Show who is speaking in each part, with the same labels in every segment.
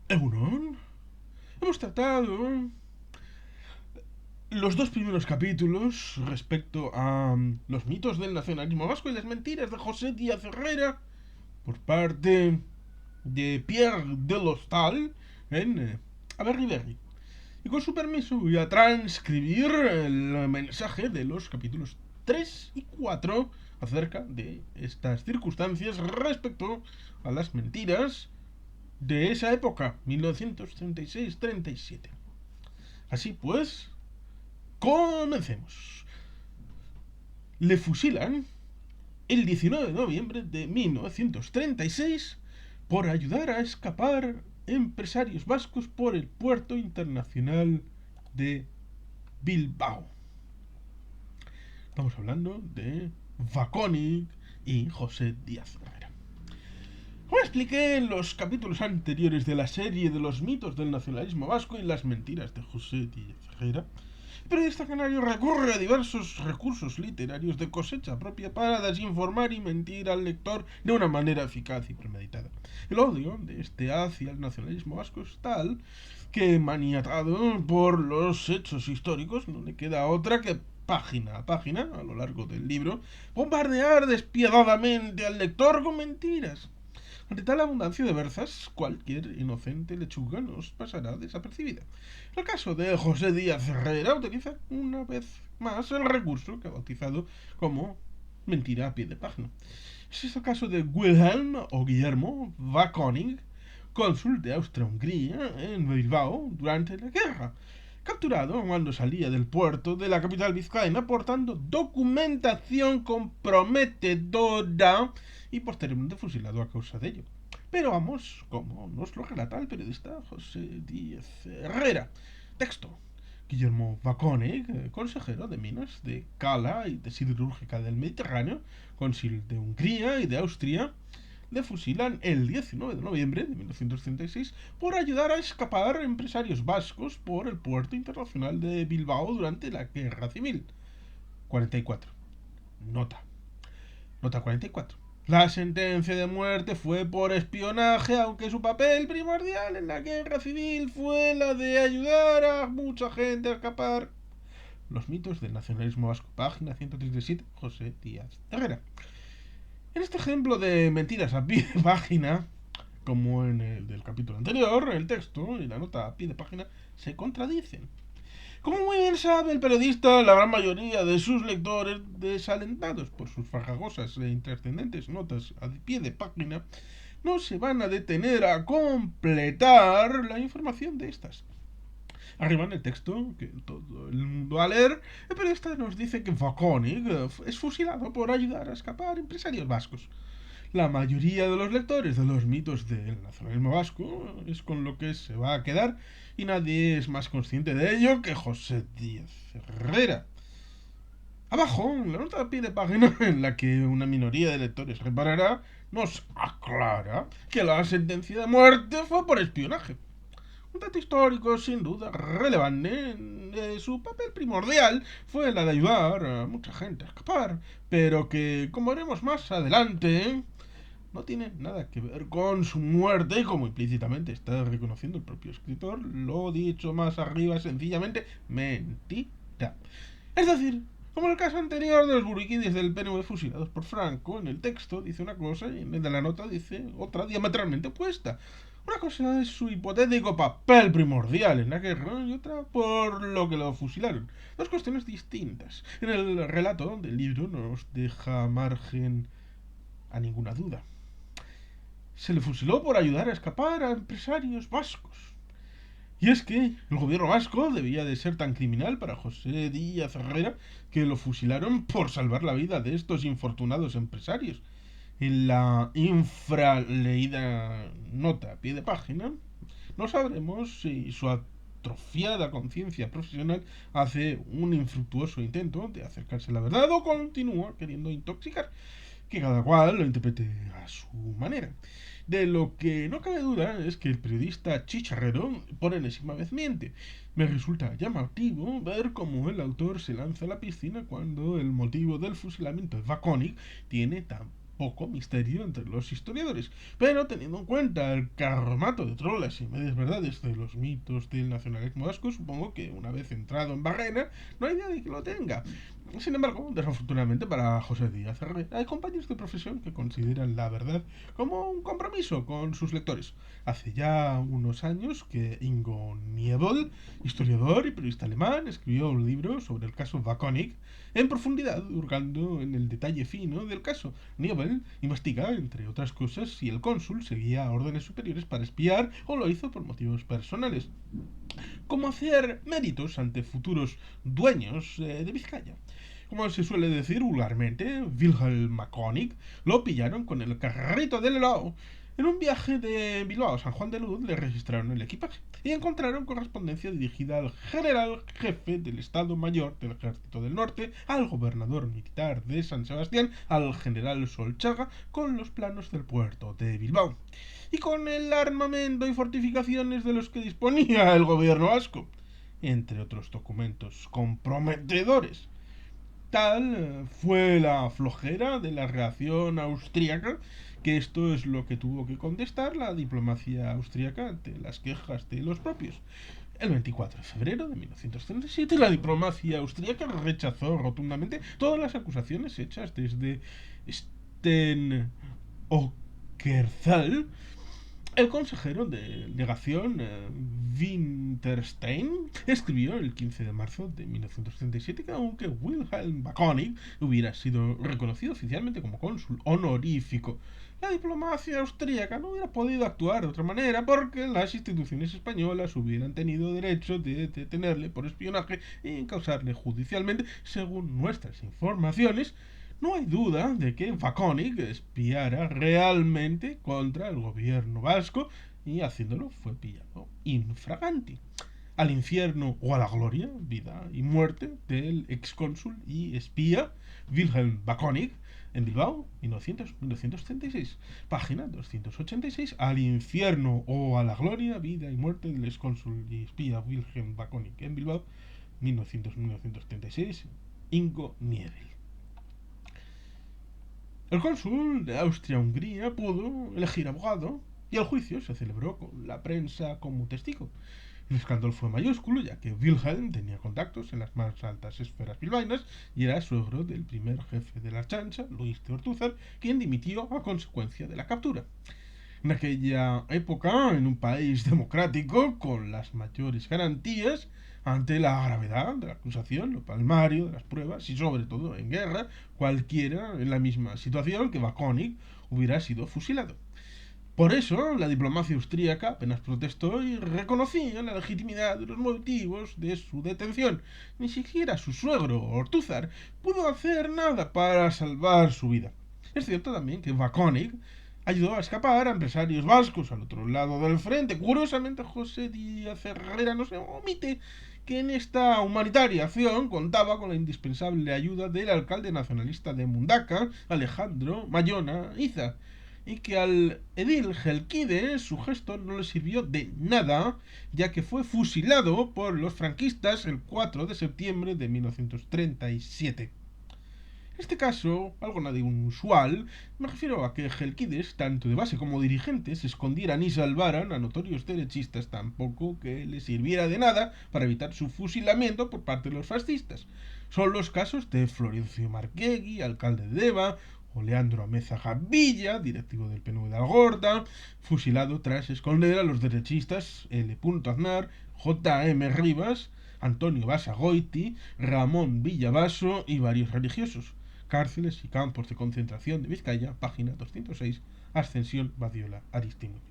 Speaker 1: Euron, hemos tratado los dos primeros capítulos respecto a los mitos del nacionalismo vasco y las mentiras de José Díaz Herrera por parte de Pierre de l'Hostal en Aberriberri. Y con su permiso voy a transcribir el mensaje de los capítulos 3 y 4 acerca de estas circunstancias respecto a las mentiras de esa época, 1936-37. Así pues, comencemos. Le fusilan el 19 de noviembre de 1936 por ayudar a escapar empresarios vascos por el puerto internacional de Bilbao. Estamos hablando de Vaconic y José Díaz Herrera. Como expliqué en los capítulos anteriores de la serie de los mitos del nacionalismo vasco y las mentiras de José Díaz Herrera, el periodista canario recurre a diversos recursos literarios de cosecha propia para desinformar y mentir al lector de una manera eficaz y premeditada. El odio de este hacia el nacionalismo vasco es tal que, maniatado por los hechos históricos, no le queda otra que página a página, a lo largo del libro, bombardear despiadadamente al lector con mentiras. Ante tal abundancia de berzas, cualquier inocente lechuga nos pasará desapercibida. El caso de José Díaz Herrera utiliza una vez más el recurso que ha bautizado como mentira a pie de página. Es el caso de Wilhelm o Guillermo Vaconic, cónsul de Austria-Hungría en Bilbao durante la guerra, capturado cuando salía del puerto de la capital vizcaína portando documentación comprometedora y posteriormente fusilado a causa de ello. Pero vamos, como nos lo relata el periodista José Díaz Herrera. Texto. Guillermo Vaconic, consejero de minas de Cala y de siderúrgica del Mediterráneo, cónsul de Hungría y de Austria, le fusilan el 19 de noviembre de 1936 por ayudar a escapar empresarios vascos por el puerto internacional de Bilbao durante la Guerra Civil. 44. Nota. Nota 44. La sentencia de muerte fue por espionaje, aunque su papel primordial en la guerra civil fue la de ayudar a mucha gente a escapar. Los mitos del nacionalismo vasco, página 137, José Díaz Herrera. En este ejemplo de mentiras a pie de página, como en el del capítulo anterior, el texto y la nota a pie de página se contradicen. Como muy bien sabe el periodista, la gran mayoría de sus lectores, desalentados por sus farragosas e intrascendentes notas a pie de página, no se van a detener a completar la información de estas. Arriba en el texto, que todo el mundo va a leer, el periodista nos dice que Vaconic es fusilado por ayudar a escapar empresarios vascos. La mayoría de los lectores de los mitos del nacionalismo vasco es con lo que se va a quedar y nadie es más consciente de ello que José Díaz Herrera. Abajo, en la nota de pie de página en la que una minoría de lectores reparará, nos aclara que la sentencia de muerte fue por espionaje. Un dato histórico sin duda relevante. Su papel primordial fue la de ayudar a mucha gente a escapar, pero que, como veremos más adelante, no tiene nada que ver con su muerte, como implícitamente está reconociendo el propio escritor. Lo dicho más arriba, sencillamente mentira. Es decir, como en el caso anterior de los burikidis del PNV fusilados por Franco, en el texto dice una cosa y en el de la nota dice otra diametralmente opuesta. Una cosa es su hipotético papel primordial en la guerra y otra por lo que lo fusilaron. Dos cuestiones distintas. En el relato del libro no nos deja margen a ninguna duda. Se le fusiló por ayudar a escapar a empresarios vascos. Y es que el gobierno vasco debía de ser tan criminal para José Díaz Herrera que lo fusilaron por salvar la vida de estos infortunados empresarios. En la infraleída nota a pie de página no sabremos si su atrofiada conciencia profesional hace un infructuoso intento de acercarse a la verdad o continúa queriendo intoxicar, que cada cual lo interprete a su manera. De lo que no cabe duda es que el periodista chicharrero por enésima vez miente. Me resulta llamativo ver cómo el autor se lanza a la piscina cuando el motivo del fusilamiento de Vaconic tiene tan poco misterio entre los historiadores, pero teniendo en cuenta el carromato de trolas y medias verdades de los mitos del nacionalismo vasco, supongo que una vez entrado en Barrena, no hay nadie que lo tenga. Sin embargo, desafortunadamente para José Díaz Herrera, hay compañeros de profesión que consideran la verdad como un compromiso con sus lectores. Hace ya unos años que Ingo Niebel, historiador y periodista alemán, escribió un libro sobre el caso Waconig en profundidad, hurgando en el detalle fino del caso. Niebel investiga, entre otras cosas, si el cónsul seguía órdenes superiores para espiar o lo hizo por motivos personales, como hacer méritos ante futuros dueños de Vizcaya. Como se suele decir vulgarmente, Wilhelm Maconig lo pillaron con el carrito del helado. En un viaje de Bilbao a San Juan de Luz le registraron el equipaje y encontraron correspondencia dirigida al general jefe del Estado Mayor del Ejército del Norte, al gobernador militar de San Sebastián, al general Solchaga, con los planos del puerto de Bilbao y con el armamento y fortificaciones de los que disponía el gobierno vasco, entre otros documentos comprometedores. Tal fue la flojera de la reacción austríaca, que esto es lo que tuvo que contestar la diplomacia austríaca ante las quejas de los propios. El 24 de febrero de 1937 la diplomacia austríaca rechazó rotundamente todas las acusaciones hechas desde Sten Ockerzal. El consejero de delegación Winterstein escribió el 15 de marzo de 1937 que aunque Wilhelm Waconig hubiera sido reconocido oficialmente como cónsul honorífico, la diplomacia austríaca no hubiera podido actuar de otra manera porque las instituciones españolas hubieran tenido derecho de detenerle por espionaje y encausarle judicialmente, según nuestras informaciones. No hay duda de que Waconig espiara realmente contra el gobierno vasco y haciéndolo fue pillado infraganti. Al infierno o a la gloria, vida y muerte del excónsul y espía Wilhelm Waconig en Bilbao, 1936. Página 286. Al infierno o a la gloria, vida y muerte del excónsul y espía Wilhelm Waconig en Bilbao, 1936. Ingo Niebel. El cónsul de Austria-Hungría pudo elegir abogado y el juicio se celebró con la prensa como testigo. El escándalo fue mayúsculo ya que Wilhelm tenía contactos en las más altas esferas bilbaínas y era suegro del primer jefe de la chancha, Luis de Ortúzar, quien dimitió a consecuencia de la captura. En aquella época, en un país democrático, con las mayores garantías, ante la gravedad de la acusación, lo palmario de las pruebas y sobre todo en guerra, cualquiera en la misma situación que Waconig hubiera sido fusilado. Por eso, la diplomacia austríaca apenas protestó y reconocía la legitimidad de los motivos de su detención. Ni siquiera su suegro, Ortúzar, pudo hacer nada para salvar su vida. Es cierto también que Waconig ayudó a escapar a empresarios vascos al otro lado del frente. Curiosamente, José Díaz Herrera no se omite que en esta humanitaria acción contaba con la indispensable ayuda del alcalde nacionalista de Mundaka, Alejandro Mayona Iza, y que al edil Gelkide su gesto no le sirvió de nada, ya que fue fusilado por los franquistas el 4 de septiembre de 1937. En este caso, algo nada inusual, me refiero a que Gelquides, tanto de base como dirigentes, se escondieran y salvaran a notorios derechistas tampoco que les sirviera de nada para evitar su fusilamiento por parte de los fascistas. Son los casos de Florencio Marchegui, alcalde de Deva, o Leandro Ameza Javilla, directivo del PNV de Algorta, fusilado tras esconder a los derechistas L. Aznar, J.M. Rivas, Antonio Basagoiti, Ramón Villavaso y varios religiosos. Cárceles y campos de concentración de Vizcaya, página 206, Ascensión Badiola Aristimuño.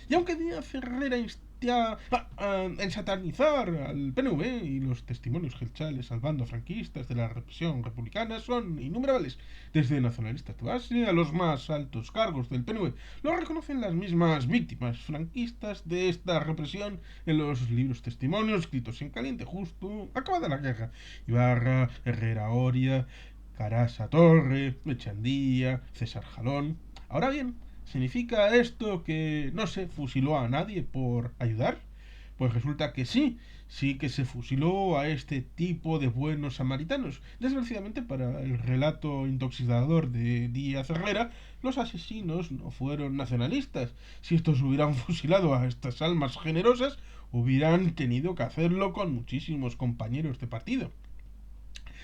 Speaker 1: Y aunque Díaz Herrera insistía en satanizar al PNV y los testimonios gelchales al bando franquistas de la represión republicana son innumerables, desde nacionalistas de base a los más altos cargos del PNV, lo reconocen las mismas víctimas franquistas de esta represión en los libros testimonios escritos en caliente justo acabada la guerra. Ibarra, Herrera Oria, Carasa Torre, Echandía, César Jalón. Ahora bien, ¿significa esto que no se fusiló a nadie por ayudar? Pues resulta que sí, sí que se fusiló a este tipo de buenos samaritanos. Desgraciadamente para el relato intoxicador de Díaz Herrera, los asesinos no fueron nacionalistas. Si estos hubieran fusilado a estas almas generosas, hubieran tenido que hacerlo con muchísimos compañeros de partido.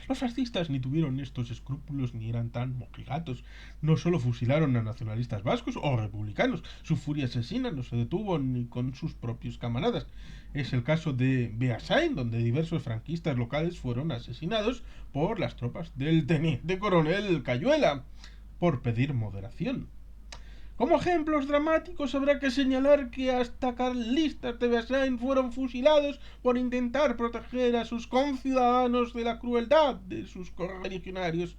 Speaker 1: Los fascistas ni tuvieron estos escrúpulos ni eran tan mojigatos. No solo fusilaron a nacionalistas vascos o republicanos, su furia asesina no se detuvo ni con sus propios camaradas. Es el caso de Beasain, donde diversos franquistas locales fueron asesinados por las tropas del teniente coronel Cayuela por pedir moderación. Como ejemplos dramáticos habrá que señalar que hasta carlistas de Beasain fueron fusilados por intentar proteger a sus conciudadanos de la crueldad de sus correligionarios.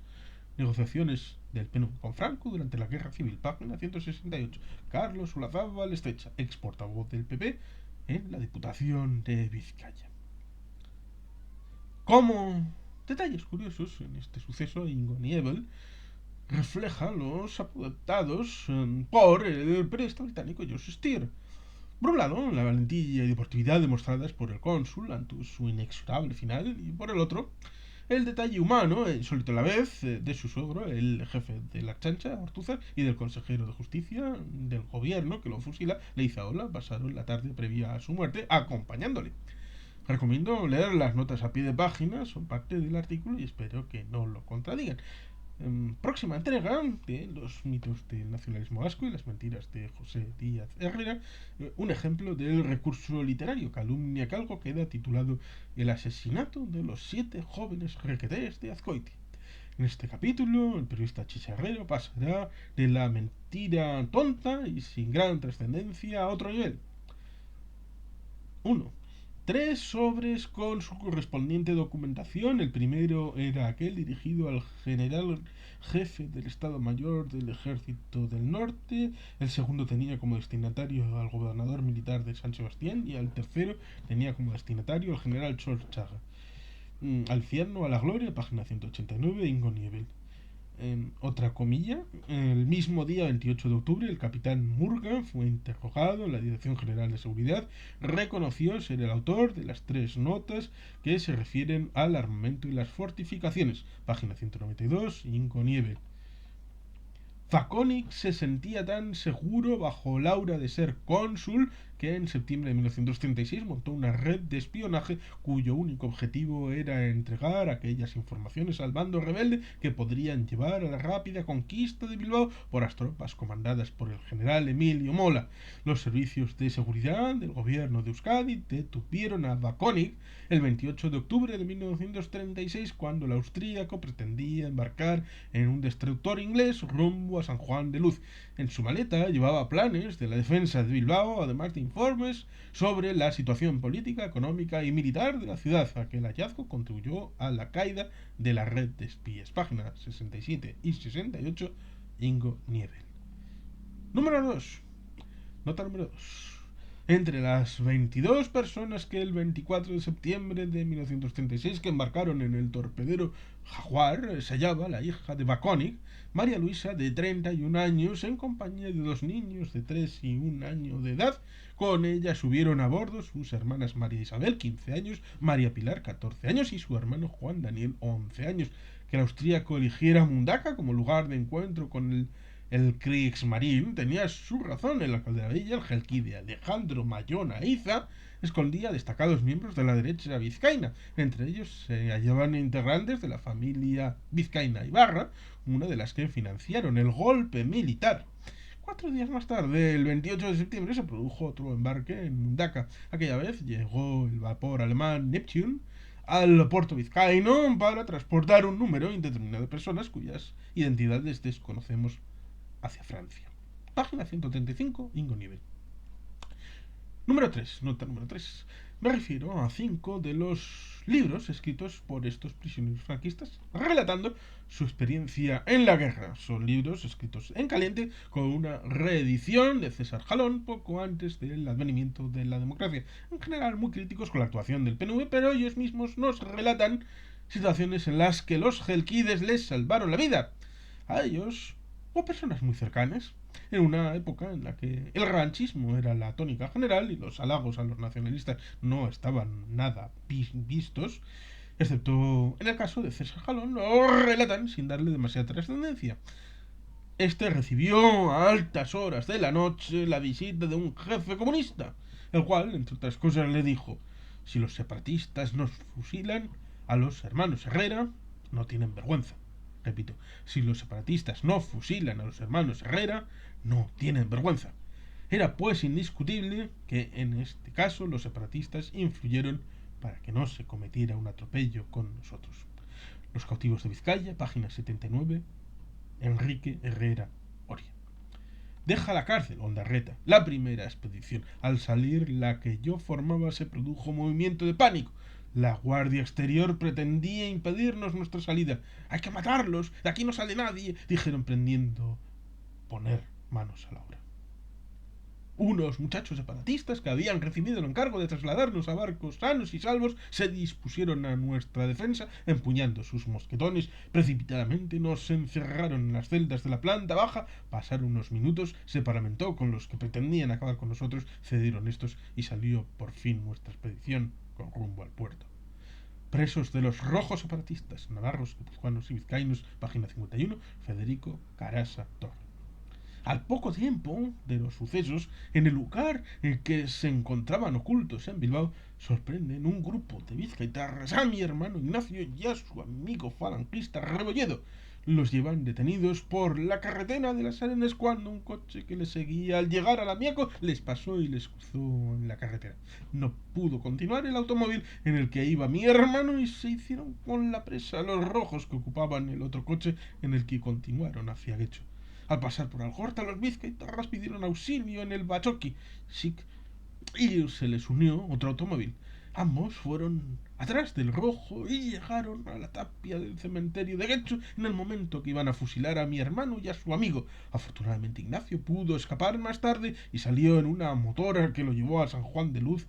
Speaker 1: Negociaciones del PNV con Franco durante la Guerra Civil, página 168. Carlos Olazábal Estecha, ex portavoz del PP en la Diputación de Vizcaya. Como detalles curiosos en este suceso, Ingo Niebel refleja los apuntados por el periodista británico Josh Steer. Por un lado, la valentía y deportividad demostradas por el cónsul ante su inexorable final, y por el otro, el detalle humano, insólito a la vez, de su suegro, el jefe de la chancha, Ortúzar, y del consejero de justicia del gobierno que lo fusila, Leizaola, pasaron la tarde previa a su muerte acompañándole. Recomiendo leer las notas a pie de página, son parte del artículo y espero que no lo contradigan. Próxima entrega de los mitos del nacionalismo vasco y las mentiras de José Díaz Herrera, un ejemplo del recurso literario calumnia calgo queda titulado El asesinato de los 7 jóvenes requetés de Azcoitia. En este capítulo, el periodista chicharrero pasará de la mentira tonta y sin gran trascendencia a otro nivel. 1. 3 sobres con su correspondiente documentación. El primero era aquel dirigido al general jefe del Estado Mayor del Ejército del Norte. El segundo tenía como destinatario al gobernador militar de San Sebastián. Y al tercero tenía como destinatario al general Cholchaga. Al infierno, a la gloria, página 189, Ingo Niebel. Otra comilla, el mismo día 28 de octubre el capitán Murga fue interrogado en la Dirección General de Seguridad, reconoció ser el autor de las 3 notas que se refieren al armamento y las fortificaciones, página 192, Ingo Niebel. Vaconic se sentía tan seguro bajo el aura de ser cónsul que en septiembre de 1936 montó una red de espionaje cuyo único objetivo era entregar aquellas informaciones al bando rebelde que podrían llevar a la rápida conquista de Bilbao por las tropas comandadas por el general Emilio Mola. Los servicios de seguridad del gobierno de Euskadi detuvieron a Vaconic el 28 de octubre de 1936 cuando el austríaco pretendía embarcar en un destructor inglés rumbo a San Juan de Luz. En su maleta llevaba planes de la defensa de Bilbao, además de informes sobre la situación política, económica y militar de la ciudad. Aquel hallazgo contribuyó a la caída de la red de espías. Páginas 67 y 68, Ingo Niebel. Número 2. Nota número 2. Entre las 22 personas que el 24 de septiembre de 1936 que embarcaron en el torpedero Jaguar se hallaba la hija de Vaconic, María Luisa, de 31 años, en compañía de 2 niños de 3 y 1 año de edad. Con ella subieron a bordo sus hermanas María Isabel, 15 años, María Pilar, 14 años, y su hermano Juan Daniel, 11 años. Que el austríaco eligiera Mundaka como lugar de encuentro con el Kriegsmarine tenía su razón. En la caldera villa, el Gelki de Alejandro Mayona Iza escondía destacados miembros de la derecha vizcaína. Entre ellos se hallaban integrantes de la familia vizcaína Ibarra, una de las que financiaron el golpe militar. 4 días más tarde, el 28 de septiembre, se produjo otro embarque en Mundaka. Aquella vez llegó el vapor alemán Neptune al puerto vizcaíno para transportar un número indeterminado de personas cuyas identidades desconocemos hacia Francia. Página 135, Ingo Niebel. Número 3, nota número 3. Me refiero a 5 de los libros escritos por estos prisioneros franquistas relatando su experiencia en la guerra. Son libros escritos en caliente con una reedición de César Jalón poco antes del advenimiento de la democracia. En general muy críticos con la actuación del PNV, pero ellos mismos nos relatan situaciones en las que los gelquides les salvaron la vida a ellos o personas muy cercanas. en una época en la que el revanchismo era la tónica general y los halagos a los nacionalistas no estaban nada vistos, excepto en el caso de César Jalón, lo relatan sin darle demasiada trascendencia. Este recibió a altas horas de la noche la visita de un jefe comunista, el cual, entre otras cosas, le dijo: si los separatistas nos fusilan, a los hermanos Herrera no tienen vergüenza. Repito, si los separatistas no fusilan a los hermanos Herrera, no tienen vergüenza. Era pues indiscutible que en este caso los separatistas influyeron para que no se cometiera un atropello con nosotros. Los cautivos de Vizcaya, página 79, Enrique Herrera Oria. Deja la cárcel Ondarreta, la primera expedición. Al salir la que yo formaba se produjo movimiento de pánico. La guardia exterior pretendía impedirnos nuestra salida. Hay que matarlos, de aquí no sale nadie, dijeron prendiendo poner manos a la obra. Unos muchachos separatistas que habían recibido el encargo de trasladarnos a barcos sanos y salvos se dispusieron a nuestra defensa, empuñando sus mosquetones. Precipitadamente nos encerraron en las celdas de la planta baja. Pasaron unos minutos, se paramentó con los que pretendían acabar con nosotros, cedieron estos y salió por fin nuestra expedición con rumbo al puerto. Presos de los rojos separatistas, navarros, guipuzcoanos y vizcaínos, página 51, Federico Carasa Torre. Al poco tiempo de los sucesos, en el lugar en que se encontraban ocultos en Bilbao, sorprenden un grupo de vizcaitarras a mi hermano Ignacio y a su amigo falangista Rebolledo. Los llevan detenidos por la carretera de las Arenas cuando un coche que les seguía al llegar al Amiaco les pasó y les cruzó en la carretera. No pudo continuar el automóvil en el que iba mi hermano y se hicieron con la presa los rojos que ocupaban el otro coche en el que continuaron hacia Guecho. Al pasar por Algorta, los vizcaitarras pidieron auxilio en el Bachoqui y se les unió otro automóvil. Ambos fueron atrás del rojo y llegaron a la tapia del cementerio de Guecho en el momento que iban a fusilar a mi hermano y a su amigo. Afortunadamente Ignacio pudo escapar más tarde y salió en una motora que lo llevó a San Juan de Luz,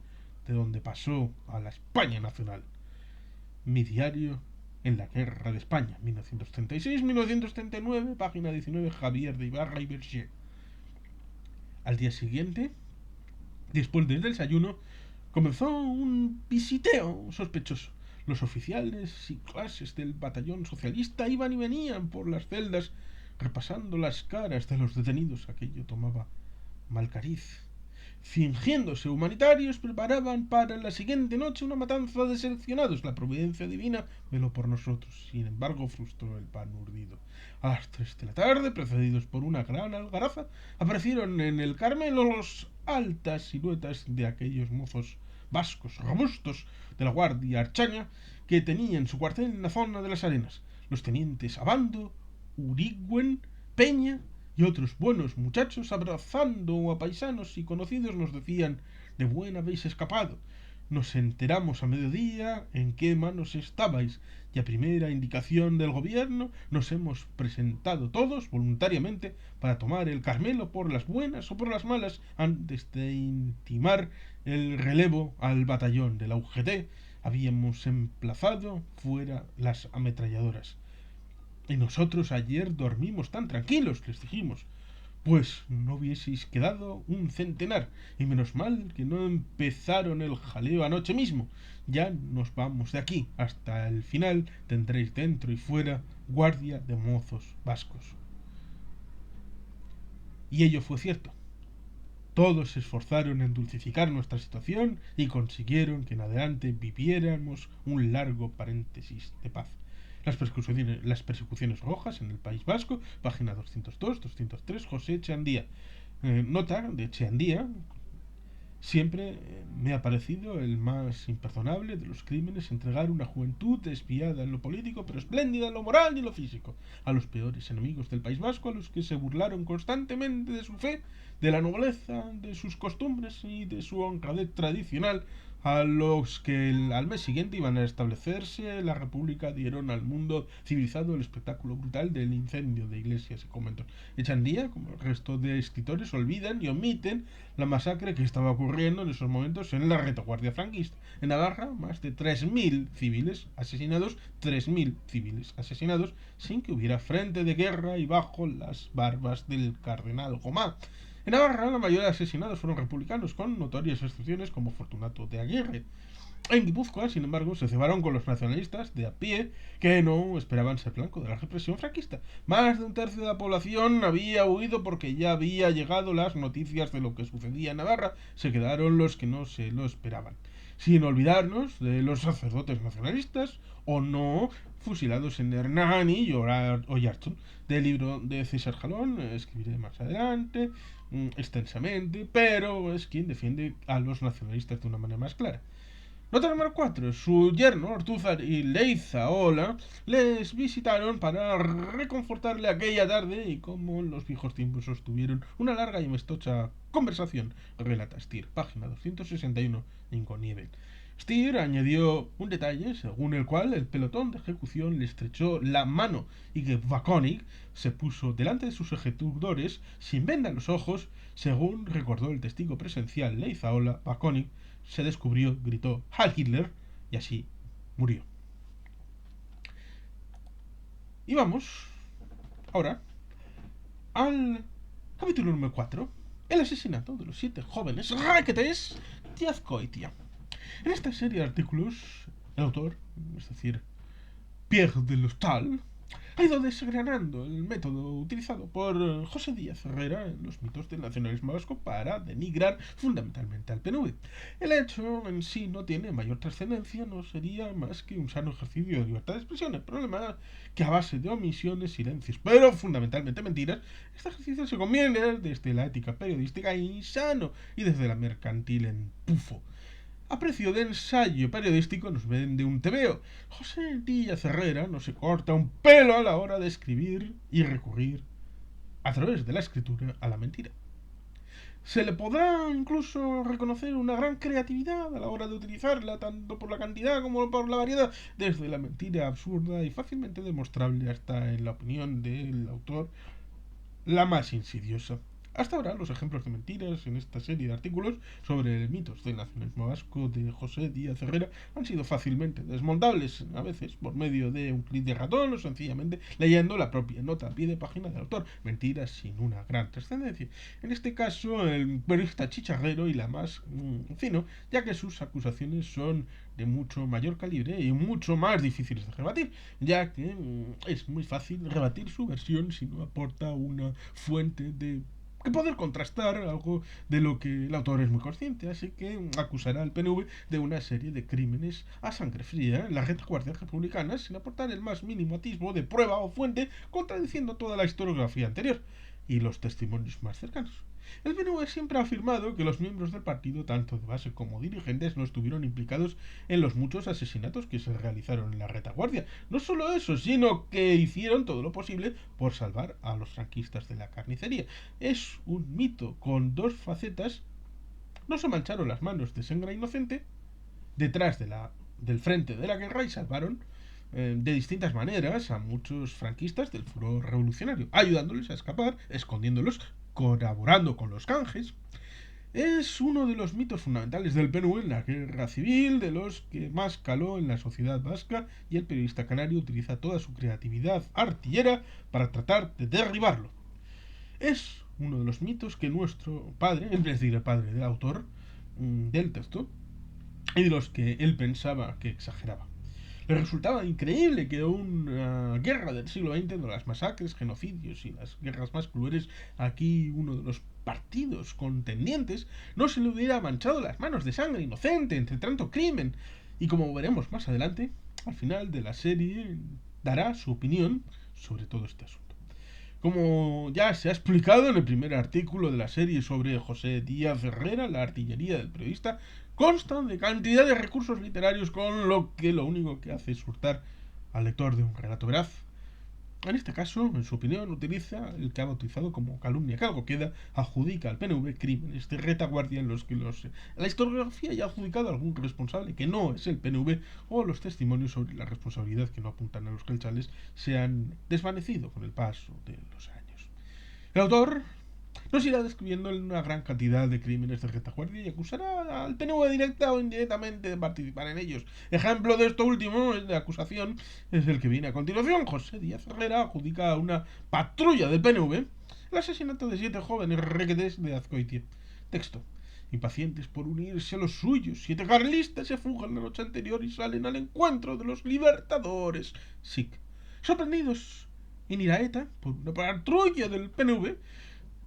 Speaker 1: de donde pasó a la España nacional. Mi diario en la Guerra de España, 1936-1939, página 19, Javier de Ibarra y Berger. Al día siguiente, después del desayuno, comenzó un visiteo sospechoso. Los oficiales y clases del batallón socialista iban y venían por las celdas repasando las caras de los detenidos. Aquello tomaba mal cariz. Fingiéndose humanitarios, preparaban para la siguiente noche una matanza de seleccionados. La providencia divina veló por nosotros, sin embargo frustró el pan urdido. A las 3 de la tarde, precedidos por una gran algaraza, aparecieron en el Carmelo las altas siluetas de aquellos mozos vascos robustos de la Guardia Archaña que tenían su cuartel en la zona de las Arenas. Los tenientes Abando, Urigüen, Peña y otros buenos muchachos, abrazando a paisanos y conocidos, nos decían: de buen habéis escapado. Nos enteramos a mediodía en qué manos estabais y a primera indicación del gobierno nos hemos presentado todos voluntariamente para tomar el Carmelo por las buenas o por las malas antes de intimar el relevo al batallón de la UGT. Habíamos emplazado fuera las ametralladoras. Y nosotros ayer dormimos tan tranquilos, les dijimos. Pues no hubieseis quedado un centenar, y menos mal que no empezaron el jaleo anoche mismo. Ya nos vamos de aquí, hasta el final tendréis dentro y fuera guardia de mozos vascos. Y ello fue cierto. Todos se esforzaron en dulcificar nuestra situación y consiguieron que en adelante viviéramos un largo paréntesis de paz. Las persecuciones rojas en el País Vasco, página 202-203, José Echeandía. Nota de Echeandía: siempre me ha parecido el más imperdonable de los crímenes entregar una juventud desviada en lo político, pero espléndida en lo moral y en lo físico, a los peores enemigos del País Vasco, a los que se burlaron constantemente de su fe, de la nobleza, de sus costumbres y de su honradez tradicional, a los que al mes siguiente iban a establecerse la república, dieron al mundo civilizado el espectáculo brutal del incendio de iglesias y conventos. Echandía, como el resto de escritores, olvidan y omiten la masacre que estaba ocurriendo en esos momentos asesinados en la retaguardia franquista. En Navarra, más de 3.000 civiles asesinados, 3.000 civiles asesinados, sin que hubiera frente de guerra y bajo las barbas del cardenal Gomá. En Navarra, la mayoría de asesinados fueron republicanos, con notorias excepciones como Fortunato de Aguirre. En Guipúzcoa, sin embargo, se cebaron con los nacionalistas de a pie que no esperaban ser blanco de la represión franquista. Más de un tercio de la población había huido porque ya había llegado las noticias de lo que sucedía en Navarra. Se quedaron los que no se lo esperaban. Sin olvidarnos de los sacerdotes nacionalistas o no fusilados en Hernani y Oyarzun. Del libro de César Jalón escribiré más adelante extensamente, pero es quien defiende a los nacionalistas de una manera más clara. Nota número 4. Su yerno, Ortúzar y Leizaola les visitaron para reconfortarle aquella tarde y como en los viejos tiempos sostuvieron una larga y amistosa conversación, relata Stier, página 261, Nieve. Stier añadió un detalle según el cual el pelotón de ejecución le estrechó la mano y que Vakonik se puso delante de sus ejecutores sin venda en los ojos, según recordó el testigo presencial Leizaola. Vakonik se descubrió, gritó Heil Hitler y así murió. Y vamos ahora al capítulo número 4, el asesinato de los 7 jóvenes raquetes de Azcoitia. En esta serie de artículos, el autor, es decir, Pierre de Lostal, ha ido desgranando el método utilizado por José Díaz Herrera en los mitos del nacionalismo vasco para denigrar fundamentalmente al PNV. El hecho en sí no tiene mayor trascendencia, no sería más que un sano ejercicio de libertad de expresión. El problema es que a base de omisiones, silencios, pero fundamentalmente mentiras, este ejercicio se convierte desde la ética periodística insano y desde la mercantil en pufo. A precio de ensayo periodístico nos vende un tebeo. José Díaz Herrera no se corta un pelo a la hora de escribir y recurrir, a través de la escritura, a la mentira. Se le podrá incluso reconocer una gran creatividad a la hora de utilizarla, tanto por la cantidad como por la variedad, desde la mentira absurda y fácilmente demostrable hasta, en la opinión del autor, la más insidiosa. Hasta ahora, los ejemplos de mentiras en esta serie de artículos sobre mitos del nacionalismo vasco de José Díaz Herrera han sido fácilmente desmontables, a veces por medio de un clic de ratón o sencillamente leyendo la propia nota a pie de página del autor. Mentiras sin una gran trascendencia. En este caso, el periodista chicharrero y la más fino, ya que sus acusaciones son de mucho mayor calibre y mucho más difíciles de rebatir, ya que es muy fácil rebatir su versión si no aporta una fuente de que poder contrastar algo de lo que el autor es muy consciente, así que acusará al PNV de una serie de crímenes a sangre fría en la retaguardia republicana sin aportar el más mínimo atisbo de prueba o fuente, contradiciendo toda la historiografía anterior y los testimonios más cercanos. El PNV siempre ha afirmado que los miembros del partido, tanto de base como dirigentes, no estuvieron implicados en los muchos asesinatos que se realizaron en la retaguardia. No solo eso, sino que hicieron todo lo posible por salvar a los franquistas de la carnicería. Es un mito con dos facetas. No se mancharon las manos de sangre inocente detrás del frente de la guerra y salvaron de distintas maneras a muchos franquistas del furor revolucionario, ayudándoles a escapar, escondiéndolos, colaborando con los canjes. Es uno de los mitos fundamentales del PNV en la guerra civil, de los que más caló en la sociedad vasca, y el periodista canario utiliza toda su creatividad artillera para tratar de derribarlo. Es uno de los mitos que nuestro padre, es decir, el padre del autor del texto, y de los que él pensaba que exageraba. Le resultaba increíble que una guerra del siglo XX, de las masacres, genocidios y las guerras más crueles, aquí uno de los partidos contendientes, no se le hubiera manchado las manos de sangre inocente entre tanto crimen. Y como veremos más adelante, al final de la serie dará su opinión sobre todo este asunto. Como ya se ha explicado en el primer artículo de la serie sobre José Díaz Herrera, la artillería del periodista consta de cantidad de recursos literarios, con lo que lo único que hace es hurtar al lector de un relato veraz. En este caso, en su opinión, utiliza el que ha bautizado como calumnia que algo queda, adjudica al PNV crímenes de retaguardia en los que la historiografía ya ha adjudicado a algún responsable que no es el PNV, o los testimonios sobre la responsabilidad que no apuntan a los gelchales se han desvanecido con el paso de los años. El autor nos irá describiendo una gran cantidad de crímenes de retaguardia y acusará al PNV directa o indirectamente de participar en ellos. Ejemplo de esto último, de acusación, es el que viene a continuación. José Díaz Herrera adjudica a una patrulla del PNV el asesinato de 7 jóvenes requetés de Azcoitia. Texto. Impacientes por unirse a los suyos, 7 carlistas se fugan la noche anterior y salen al encuentro de los libertadores. SIC. Sorprendidos en Iraeta por una patrulla del PNV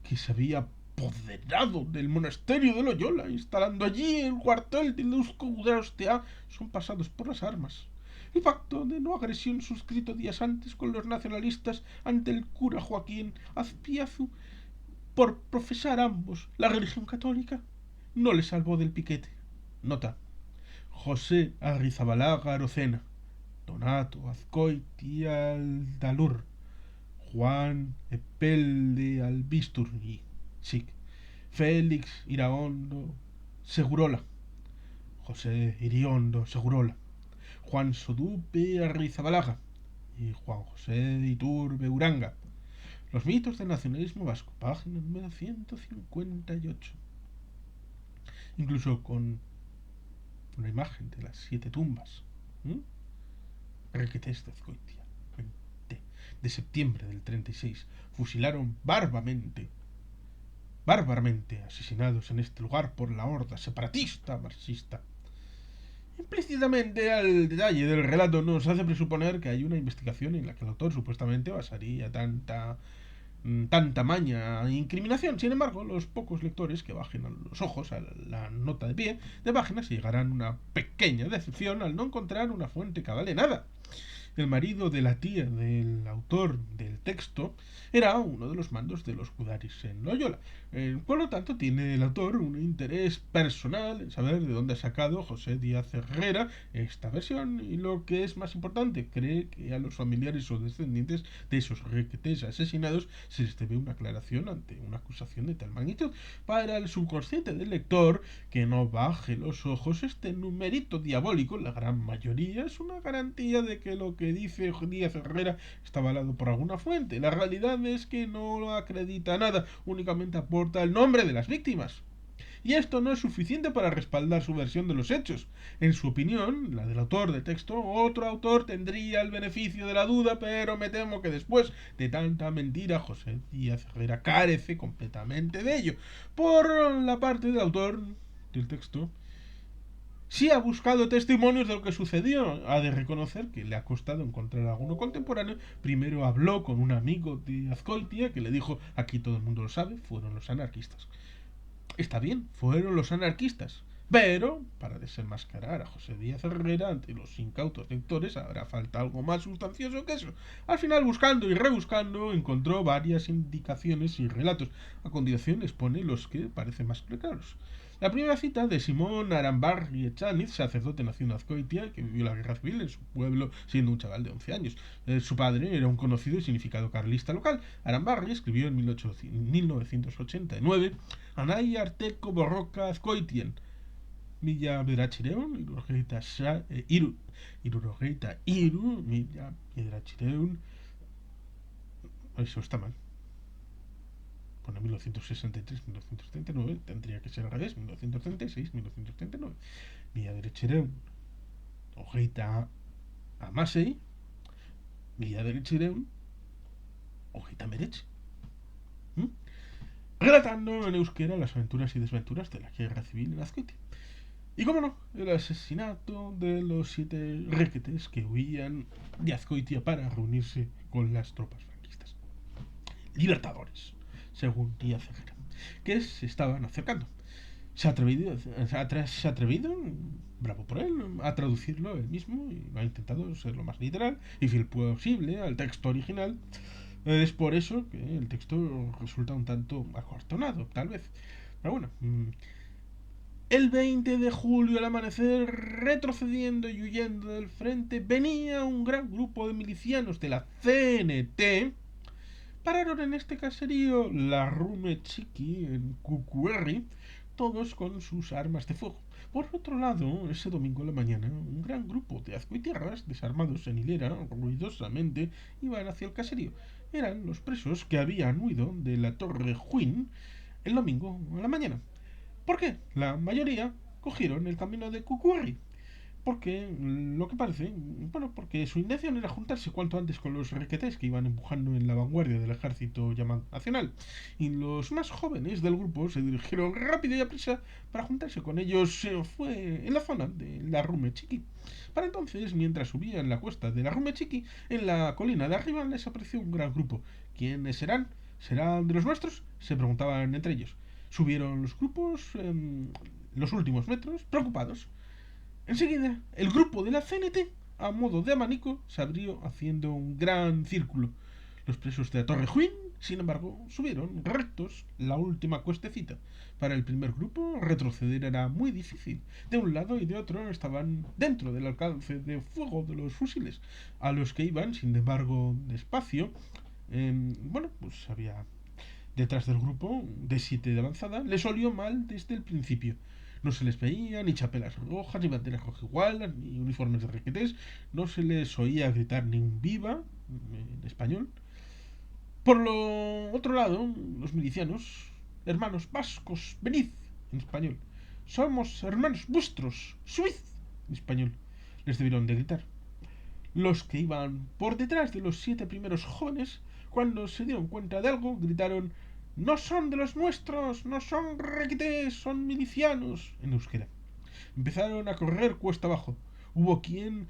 Speaker 1: que se había apoderado del monasterio de Loyola, instalando allí el cuartel de los Udrostea, son pasados por las armas. El pacto de no agresión suscrito días antes con los nacionalistas ante el cura Joaquín Azpiazu por profesar ambos la religión católica no le salvó del piquete. Nota. José Arrizabalaga Arocena, Donato Azcoitia Aldalur, Juan Epelde Albisturni, SIC, Félix Iraondo Segurola, José Iriondo Segurola, Juan Sodupe Arrizabalaga y Juan José Iturbe Uranga. Los mitos del nacionalismo vasco, página número 158. Incluso con una imagen de las 7 tumbas. Requetés de Azcoitia, de septiembre del 36, fusilaron bárbaramente asesinados en este lugar por la horda separatista marxista. Implícitamente al detalle del relato nos hace presuponer que hay una investigación en la que el autor supuestamente basaría tanta maña e incriminación. Sin embargo, los pocos lectores que bajen los ojos a la nota de pie de página se llegarán a una pequeña decepción al no encontrar una fuente que avale nada. El marido de la tía del autor del texto era uno de los mandos de los Gudaris en Loyola. Por lo tanto, tiene el autor un interés personal en saber de dónde ha sacado José Díaz Herrera esta versión y, lo que es más importante, cree que a los familiares o descendientes de esos requetés asesinados se les debe una aclaración ante una acusación de tal magnitud. Para el subconsciente del lector, que no baje los ojos, este numerito diabólico, la gran mayoría, es una garantía de que lo que dice Díaz Herrera está avalado por alguna fuente. La realidad es que no acredita nada, únicamente aporta el nombre de las víctimas. Y esto no es suficiente para respaldar su versión de los hechos. En su opinión, la del autor del texto, otro autor tendría el beneficio de la duda, pero me temo que después de tanta mentira, José Díaz Herrera carece completamente de ello. Por la parte del autor del texto, si ha buscado testimonios de lo que sucedió, ha de reconocer que le ha costado encontrar alguno contemporáneo. Primero habló con un amigo de Azcoitia que le dijo: aquí todo el mundo lo sabe, fueron los anarquistas. Está bien, fueron los anarquistas, pero para desenmascarar a José Díaz Herrera ante los incautos lectores habrá falta algo más sustancioso que eso. Al final, buscando y rebuscando, encontró varias indicaciones y relatos. A continuación expone los que parecen más claros. La primera cita de Simón Arambarri Echaniz, sacerdote nacido en Azcoitia, que vivió la guerra civil en su pueblo siendo un chaval de 11 años. Su padre era un conocido y significado carlista local. Arambarri escribió en 1989: Anai arteko borroka Azcoitien, mila bederatzireun, irurogeita iru, mila bederatzireun, eso está mal. Pone 1963-1939, tendría que ser al revés, 1936-1939. Mila bederatzireun, hogeita amasei, mila bederatzireun, hogeita meretzi. Relatando en euskera las aventuras y desventuras de la guerra civil en Azcoitia. Y cómo no, el asesinato de los 7 requetés que huían de Azcoitia para reunirse con las tropas franquistas. Libertadores, según Díaz Herrera, que se estaban acercando. Se ha atrevido, bravo por él, a traducirlo él mismo y ha intentado ser lo más literal y fiel posible al texto original. Es por eso que el texto resulta un tanto acortonado, tal vez. Pero bueno, el 20 de julio al amanecer, retrocediendo y huyendo del frente, venía un gran grupo de milicianos de la CNT. Pararon en este caserío la Rume Chiqui en Cucuerri, todos con sus armas de fuego. Por otro lado, ese domingo en la mañana, un gran grupo de azcoitierras, desarmados en hilera, ruidosamente, iban hacia el caserío. eran los presos que habían huido de la Torre Juin el domingo a la mañana. ¿Por qué? La mayoría cogieron el camino de Cucurri, porque lo que parece, bueno, porque su intención era juntarse cuanto antes con los requetés que iban empujando en la vanguardia del ejército llamado nacional. Y los más jóvenes del grupo se dirigieron rápido y a prisa para juntarse con ellos. Fue en la zona de la Rumechiqui. Para entonces, mientras subían la cuesta de la Rumechiqui, en la colina de arriba les apareció un gran grupo. ¿Quiénes serán? ¿Serán de los nuestros? Se preguntaban entre ellos. Subieron los grupos los últimos metros, preocupados. Enseguida, el grupo de la CNT, a modo de abanico, se abrió haciendo un gran círculo. Los presos de la Torre Juin, sin embargo, subieron rectos la última cuestecita. Para el primer grupo, retroceder era muy difícil. De un lado y de otro estaban dentro del alcance de fuego de los fusiles, a los que iban, sin embargo, despacio. Bueno, pues había detrás del grupo de 7 de avanzada, les olió mal desde el principio. No se les veía ni chapelas rojas, ni banderas rojigualas, ni uniformes de requetés. No se les oía gritar ni un viva en español. Por lo otro lado, los milicianos, hermanos vascos, venid en español. Somos hermanos vuestros, subid en español. Les debieron de gritar. Los que iban por detrás de los 7 primeros jóvenes, cuando se dieron cuenta de algo, gritaron: no son de los nuestros, no son requetés, son milicianos, en euskera. Empezaron a correr cuesta abajo. Hubo quien,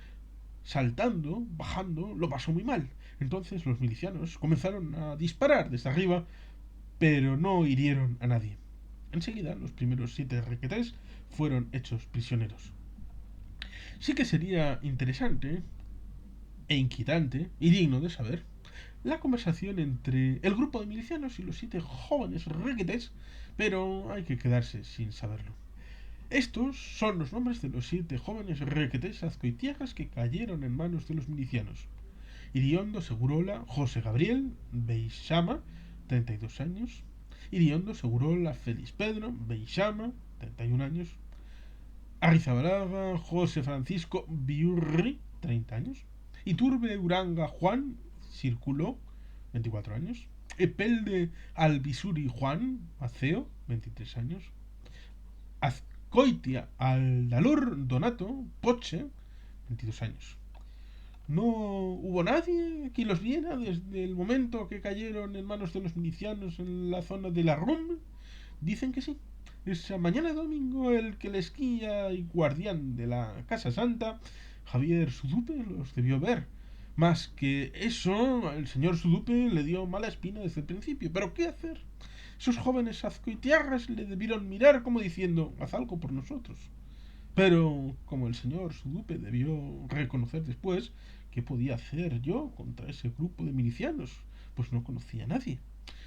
Speaker 1: saltando, bajando, lo pasó muy mal. Entonces los milicianos comenzaron a disparar desde arriba, pero no hirieron a nadie. Enseguida, los primeros 7 requetés fueron hechos prisioneros. Sí que sería interesante e inquietante y digno de saber la conversación entre el grupo de milicianos y los 7 jóvenes requetés, pero hay que quedarse sin saberlo. Estos son los nombres de los 7 jóvenes requetés azcoitiagas que cayeron en manos de los milicianos: Iriondo Segurola José Gabriel Beixama, 32 años; Iriondo Segurola Félix Pedro Beixama, 31 años; Arrizabalaga José Francisco Biurri, 30 años; Iturbe Uranga Juan Circuló, 24 años; Epelde Albisuri Juan Maceo, 23 años; Azcoitia Aldalur Donato Poche, 22 años. No hubo nadie que los viera desde el momento que cayeron en manos de los milicianos en la zona de la RUM. Dicen que sí. Esa mañana de domingo, el que les guía y guardián de la Casa Santa, Javier Sudupe, los debió ver. Más que eso, el señor Sudupe le dio mala espina desde el principio. ¿Pero qué hacer? Esos jóvenes azcoitiarras le debieron mirar como diciendo: haz algo por nosotros. Pero, como el señor Sudupe debió reconocer después, ¿qué podía hacer yo contra ese grupo de milicianos? Pues no conocía a nadie.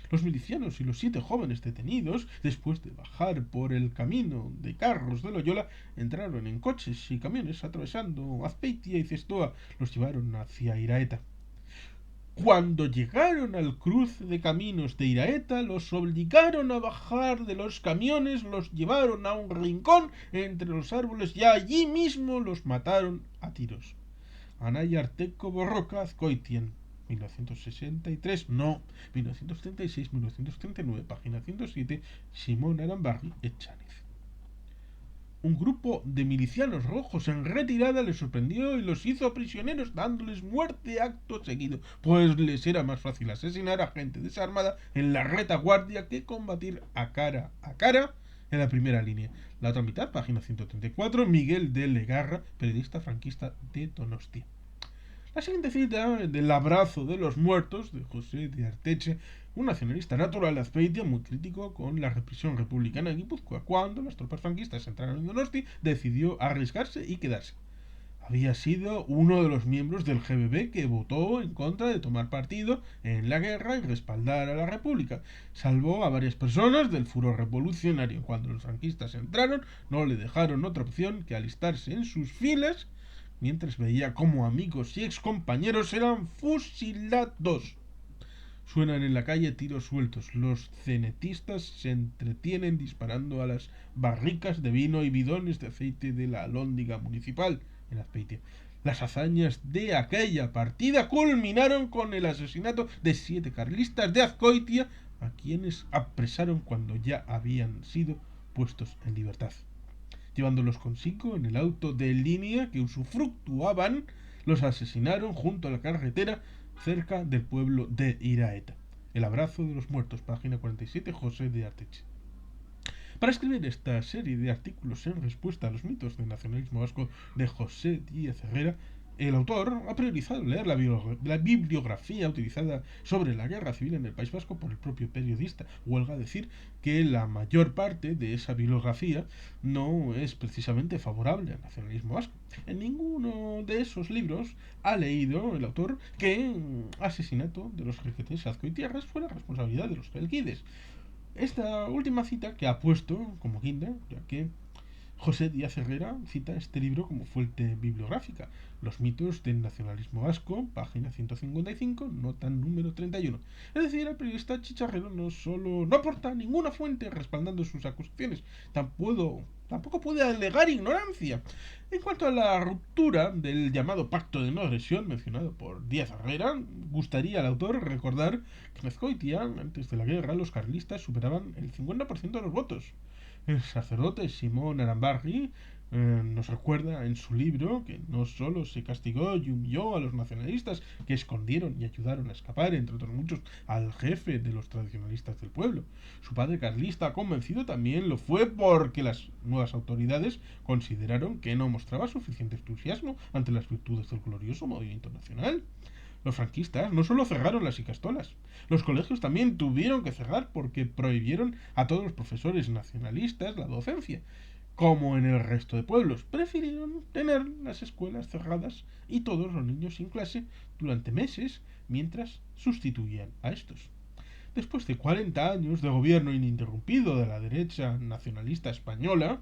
Speaker 1: Los milicianos y los 7 jóvenes detenidos, después de bajar por el camino de carros de Loyola, entraron en coches y camiones atravesando Azpeitia y Zestoa. Los llevaron hacia Iraeta. Cuando llegaron al cruce de caminos de Iraeta, los obligaron a bajar de los camiones, los llevaron a un rincón entre los árboles y allí mismo los mataron a tiros. Anaya Arteco Borroca Azcoitian, 1963, no, 1936, 1939, página 107, Simón Arambarri, Echaniz. Un grupo de milicianos rojos en retirada les sorprendió y los hizo prisioneros, dándoles muerte acto seguido, pues les era más fácil asesinar a gente desarmada en la retaguardia que combatir a cara en la primera línea. La otra mitad, página 134, Miguel de Legarra, periodista franquista de Donostia. La siguiente cita, del abrazo de los muertos, de José de Arteche, un nacionalista natural de Azpeitia, muy crítico con la represión republicana en Guipúzcoa. Cuando las tropas franquistas entraron en Donosti, decidió arriesgarse y quedarse. Había sido uno de los miembros del GBB que votó en contra de tomar partido en la guerra y respaldar a la República. Salvó a varias personas del furor revolucionario. Cuando los franquistas entraron, no le dejaron otra opción que alistarse en sus filas, mientras veía cómo amigos y excompañeros eran fusilados. Suenan en la calle tiros sueltos. Los cenetistas se entretienen disparando a las barricas de vino y bidones de aceite de la alhóndiga municipal en Azpeitia. Las hazañas de aquella partida culminaron con el asesinato de 7 carlistas de Azcoitia, a quienes apresaron cuando ya habían sido puestos en libertad. Llevándolos consigo en el auto de línea que usufructuaban, los asesinaron junto a la carretera cerca del pueblo de Iraeta. El abrazo de los muertos, página 47, José de Arteche. Para escribir esta serie de artículos en respuesta a los mitos del nacionalismo vasco de José Díaz Herrera, el autor ha priorizado leer la bibliografía utilizada sobre la guerra civil en el País Vasco por el propio periodista. Huelga decir que la mayor parte de esa bibliografía no es precisamente favorable al nacionalismo vasco. En ninguno de esos libros ha leído el autor que el asesinato de los jequetes azcoitiarras fue la responsabilidad de los gelquides. Esta última cita que ha puesto como guinda, ya que José Díaz Herrera cita este libro como fuente bibliográfica. Los mitos del nacionalismo vasco, página 155, nota número 31. Es decir, el periodista chicharrero no solo no aporta ninguna fuente respaldando sus acusaciones, tampoco puede alegar ignorancia. En cuanto a la ruptura del llamado pacto de no agresión mencionado por Díaz Herrera, gustaría al autor recordar que en Azcoitia, antes de la guerra, los carlistas superaban el 50% de los votos. El sacerdote Simón Arambarri nos recuerda en su libro que no solo se castigó y humilló a los nacionalistas que escondieron y ayudaron a escapar, entre otros muchos, al jefe de los tradicionalistas del pueblo. Su padre carlista convencido también lo fue porque las nuevas autoridades consideraron que no mostraba suficiente entusiasmo ante las virtudes del glorioso movimiento nacional. Los franquistas no solo cerraron las icastolas, los colegios también tuvieron que cerrar porque prohibieron a todos los profesores nacionalistas la docencia. Como en el resto de pueblos, prefirieron tener las escuelas cerradas y todos los niños sin clase durante meses mientras sustituían a estos. Después de 40 años de gobierno ininterrumpido de la derecha nacionalista española,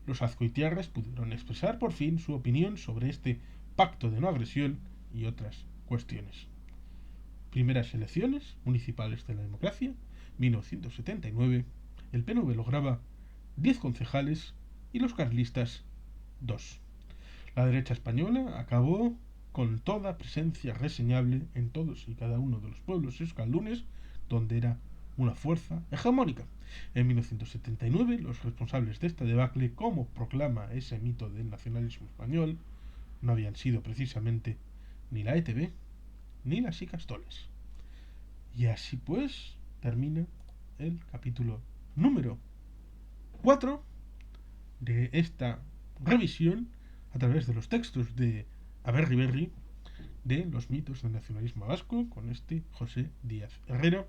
Speaker 1: los azcoitiarras pudieron expresar por fin su opinión sobre este pacto de no agresión y otras cuestiones. Primeras elecciones municipales de la democracia, 1979. El PNV lograba 10 concejales y los carlistas 2. La derecha española acabó con toda presencia reseñable en todos y cada uno de los pueblos euskaldunes donde era una fuerza hegemónica. En 1979, los responsables de esta debacle, como proclama ese mito del nacionalismo español, no habían sido precisamente ni la ETB ni las icastolas. Y así pues termina el capítulo número 4 de esta revisión a través de los textos de Aberri de los mitos del nacionalismo vasco con este José Díaz Herrera,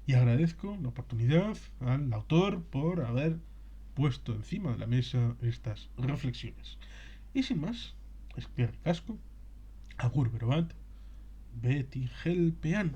Speaker 1: y agradezco la oportunidad al autor por haber puesto encima de la mesa estas reflexiones. Y sin más, eskerrik asko, agur berobat, beti gelpean.